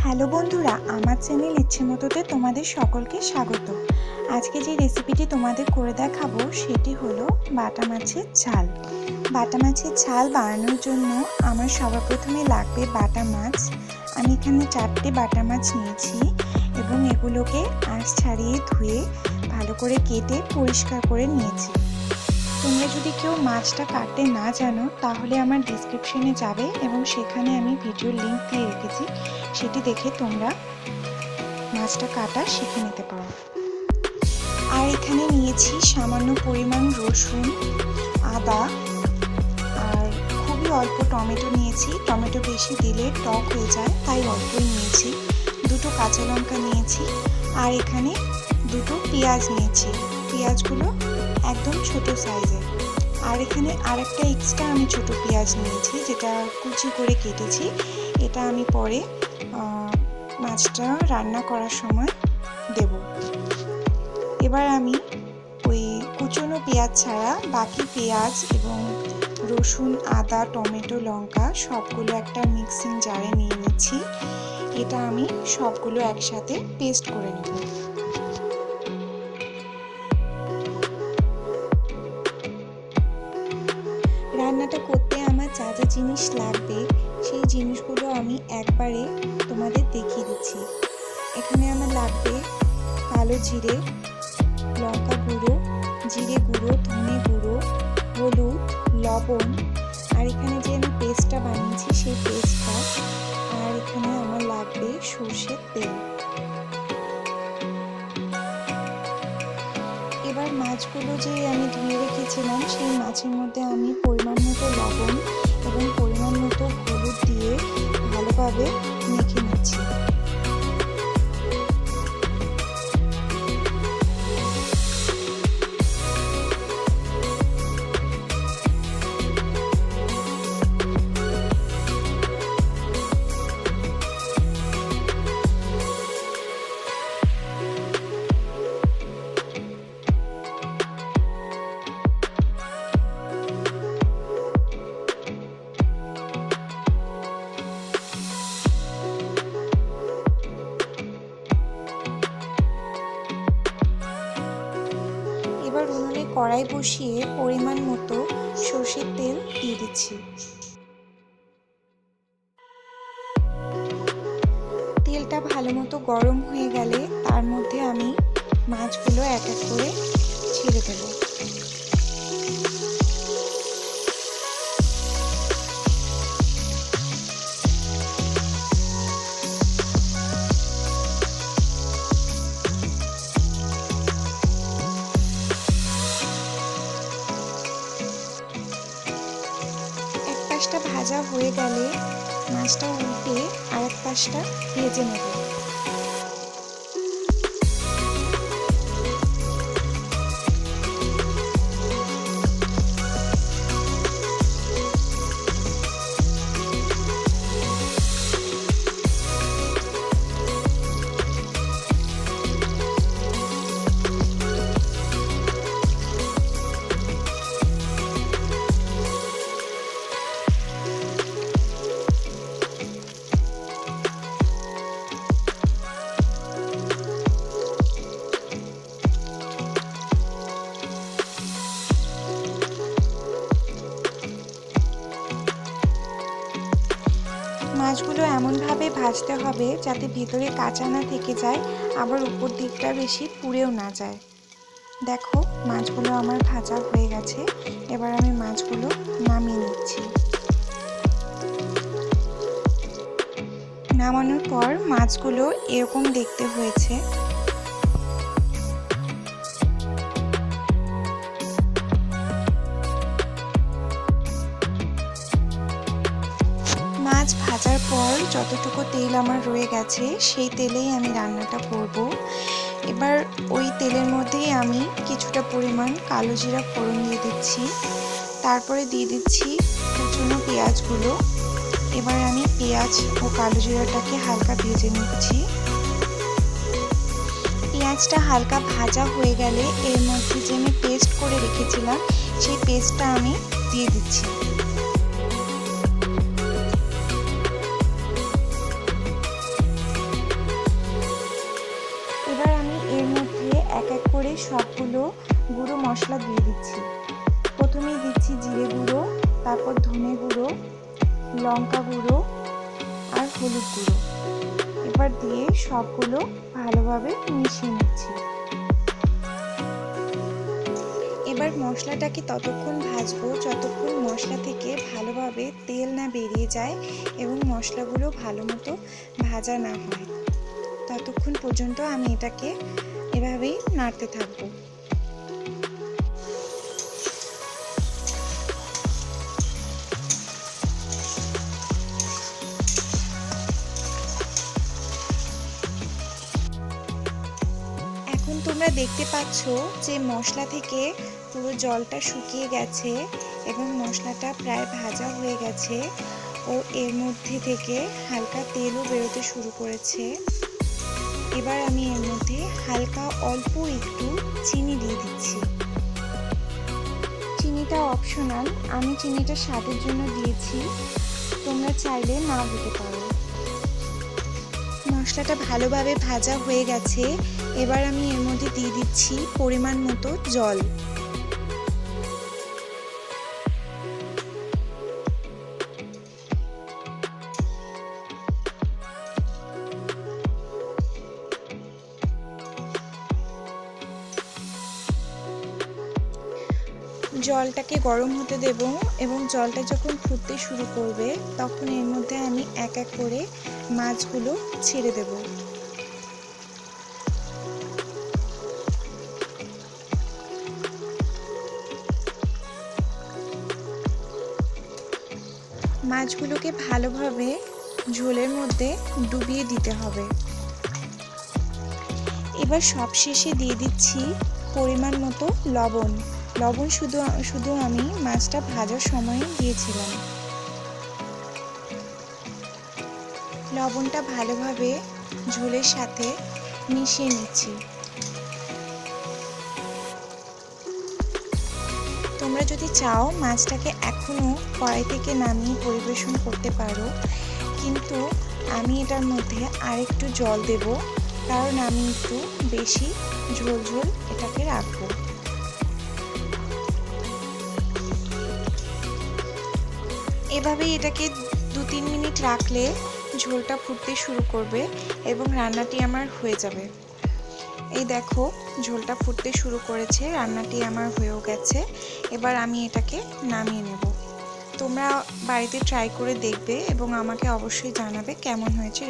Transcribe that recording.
Hello বন্ধুরা, আমার channel ইচ্ছে মতোতে তোমাদের সকলকে স্বাগত। আজকে যে রেসিপিটি তোমাদের করে দেখাবো সেটি হলো বাটা মাছের ঝাল। বাটা মাছের ঝাল বানানোর জন্য আমার সবার প্রথমে লাগবে বাটা মাছ। আমি এখানে 4টে বাটা মাছ নিয়েছি এবং এগুলোকে আঁশ ছাড়িয়ে ধুয়ে ভালো করে কেটে পরিষ্কার করে নিয়েছি। তোমরা যদি কেউ মাছটা কাটতে না জানো তাহলে আমার ডিসক্রিপশনে যাবে এবং সেখানে আমি ভিডিওর লিংক দিয়ে রেখেছি, সেটি দেখে তোমরা মাছটা কাটা শিখে নিতে পারো। আর এখানে নিয়েছি সামান্য পরিমাণ রসুন, আদা আর খুবই অল্প টমেটো নিয়েছি। টমেটো বেশি দিলে টক হয়ে যায়, তাই অল্পই নিয়েছি। 2টো কাঁচা লঙ্কা নিয়েছি আর এখানে 2টো পেঁয়াজ নিয়েছি। পেঁয়াজগুলো একদম ছোট সাইজের। আর এখানে আরেকটা এক্সট্রা আমি ছোট পেঁয়াজ নিয়েছি, যেটা কুচি করে কেটেছি। এটা আমি পরে মাছটা রান্না করার সময় দেব। এবার আমি ওই কুচনো পেঁয়াজ ছাড়া বাকি পেঁয়াজ এবং রসুন, আদা, টমেটো, লঙ্কা সবগুলো একটা মিক্সিং জারে নিয়ে নিচ্ছি। এটা আমি সবগুলো একসাথে পেস্ট করে নেব। রান্নাটা করতে আমার যা যা জিনিস লাগবে সেই জিনিসগুলো আমি একবারে তোমাদের দেখিয়ে দিচ্ছি। এখানে আমার লাগবে কালো জিরে, লঙ্কা গুঁড়ো, জিরে গুঁড়ো, ধনে গুঁড়ো, হলুদ, লবণ, আর এখানে যে আমি পেস্টটা বানিয়েছি সেই পেস্টটা, আর এখানে আমার লাগবে সর্ষের তেল। এবার মাছগুলো যে আমি ধুয়ে রেখেছিলাম সেই মাছের মধ্যে আমি পরিমাণ মতো লবণ এবং পরিমাণ মতো হলুদ দিয়ে ভালোভাবে মেখে নিচ্ছি। এবার উনুনে কড়াই বসিয়ে পরিমাণ মতো সর্ষের তেল দিয়ে দিচ্ছি। তেলটা ভালো মতো গরম হয়ে গেলে তার মধ্যে আমি মাছগুলো এক এক করে ছেড়ে দেব। পাশটা ভাজা হয়ে গেলে মাছটা উল্টে আরেক পাশটা ভেজে নেব। মাছগুলো এমনভাবে ভাজতে হবে যাতে ভিতরে কাঁচা না থেকে যায়, আবার উপর দিকটা বেশি পুড়েও না যায়। দেখো মাছগুলো আমার ভাজা হয়ে গেছে। এবার আমি মাছগুলো নামিয়ে নিচ্ছি। নামানোর পর মাছগুলো এরকম দেখতে হয়েছে। মাছ ভাজার পর যতটুকু তেল আমার রয়ে গেছে সেই তেলেই আমি রান্নাটা করব। এবার ওই তেলের মধ্যেই আমি কিছুটা পরিমাণ কালো জিরা ফোড়ন দিয়ে দিচ্ছি। তারপরে দিয়ে দিচ্ছি কুচনো পেঁয়াজগুলো। এবার আমি পেঁয়াজ ও কালো জিরাটাকে হালকা ভেজে নিচ্ছি। পেঁয়াজটা হালকা ভাজা হয়ে গেলে এর মধ্যে যে আমি পেস্ট করে রেখেছিলাম সেই পেস্টটা আমি দিয়ে দিচ্ছি। সবগুলো গুঁড়ো মশলা দিয়ে দিচ্ছি। প্রথমেই দিচ্ছি জিরে গুঁড়ো, তারপর ধনে গুঁড়ো, লঙ্কা গুঁড়ো আর হলুদ গুঁড়ো। এবার দিয়ে সবগুলো ভালোভাবে মিশিয়ে নিচ্ছি। এবার মশলাটাকে ততক্ষণ ভাজবো যতক্ষণ মশলা থেকে ভালোভাবে তেল না বেরিয়ে যায় এবং মশলাগুলো ভালো মতো ভাজা না হয়। ততক্ষণ পর্যন্ত আমি এটাকে এভাবেই নাড়তে থাকবো। এখন তোমরা দেখতে পাচ্ছ যে মশলা থেকে পুরো জলটা শুকিয়ে গেছে এবং মশলাটা প্রায় ভাজা হয়ে গেছে ও এর মধ্যে থেকে হালকা তেলও বেরোতে শুরু করেছে। এবার আমি এর মধ্যে হালকা অল্প একটু চিনি দিয়ে দিচ্ছি। চিনিটা অপশনাল, আমি চিনিটা স্বাদের জন্য দিয়েছি, তোমরা চাইলে নাও দিতে পারো। মশলাটা ভালোভাবে ভাজা হয়ে গেছে। এবার আমি এর মধ্যে দিয়ে দিচ্ছি পরিমাণ মতো জল। জলটাকে গরম হতে দেব এবং জলটা যখন ফুটতে শুরু করবে তখন এর মধ্যে আমি এক এক করে মাছগুলো ছেড়ে দেব। মাছগুলোকে ভালোভাবে ঝোলের মধ্যে ডুবিয়ে দিতে হবে। এবার সবশেষে দিয়ে দিচ্ছি পরিমাণ মতো লবণ। লবণ শুধু আমি মাছটা ভাজার সময় দিয়েছিলাম। লবণটা ভালোভাবে ঝোলের সাথে মিশিয়ে নিচ্ছি। তোমরা যদি চাও মাছটাকে এখনও কড়াই থেকে নামিয়ে পরিবেশন করতে পারো, কিন্তু আমি এটার মধ্যে আরেকটু জল দেব, কারণ আমি একটু বেশি ঝোল ঝোল এটাকে রাখবো। এভাবেই এটাকে 2-3 মিনিট রাখলে ঝোলটা ফুটতে শুরু করবে এবং রান্নাটি আমার হয়ে যাবে। এই দেখো ঝোলটা ফুটতে শুরু করেছে, রান্নাটি আমার হয়েও গেছে। এবার আমি এটাকে নামিয়ে নেব। তোমরা বাড়িতে ট্রাই করে দেখবে এবং আমাকে অবশ্যই জানাবে কেমন হয়েছে।